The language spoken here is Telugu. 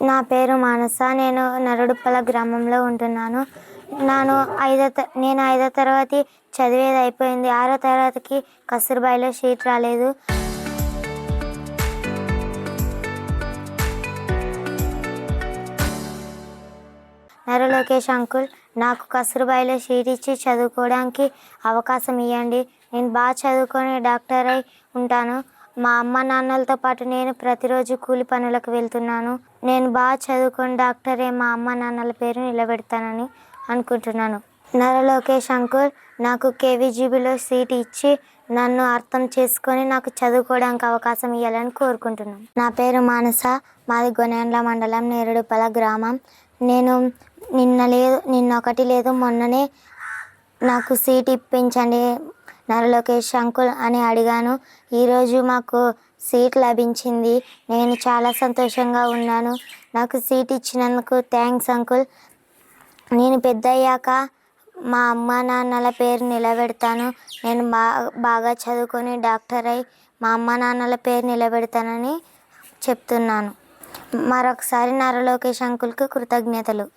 నా పేరు మానస. నేను నరుడుప్పల గ్రామంలో ఉంటున్నాను. నేను 5వ తరగతి చదివేది అయిపోయింది. 6వ తరగతికి కస్తూర్బాయిలో సీట్ రాలేదు. నరు లోకేష్ అంకుల్, నాకు కస్తూర్బాయిలో సీట్ ఇచ్చి చదువుకోవడానికి అవకాశం ఇవ్వండి. నేను బాగా చదువుకొని డాక్టర్ అయి ఉంటాను. మా అమ్మ నాన్నలతో పాటు నేను ప్రతిరోజు కూలి పనులకు వెళ్తున్నాను. నేను బాగా చదువుకొని డాక్టర్ అయి మా అమ్మ నాన్నల పేరు నిలబెడతానని అనుకుంటున్నాను. నరు లోకేష్ అంకుల్, నాకు కేవీజీబీలో సీట్ ఇచ్చి నన్ను అర్థం చేసుకొని నాకు చదువుకోవడానికి అవకాశం ఇవ్వాలని కోరుకుంటున్నాను. నా పేరు మానస. మాది గొనెండ్ల మండలం, నేరుడుప్పల గ్రామం. నేను నిన్న ఒకటి లేదు మొన్ననే నాకు సీట్ ఇప్పించండి నరు లోకేష్ అంకుల్ అని అడిగాను. ఈరోజు మాకు సీట్ లభించింది. నేను చాలా సంతోషంగా ఉన్నాను. నాకు సీట్ ఇచ్చినందుకు థ్యాంక్స్ అంకుల్. నేను పెద్ద అయ్యాక మా అమ్మ నాన్నల పేరు నిలబెడతాను. నేను బాగా చదువుకొని డాక్టర్ అయి మా అమ్మ నాన్నల పేరు నిలబెడతానని చెప్తున్నాను. మరొకసారి నరు లోకేష్ అంకుల్కి కృతజ్ఞతలు.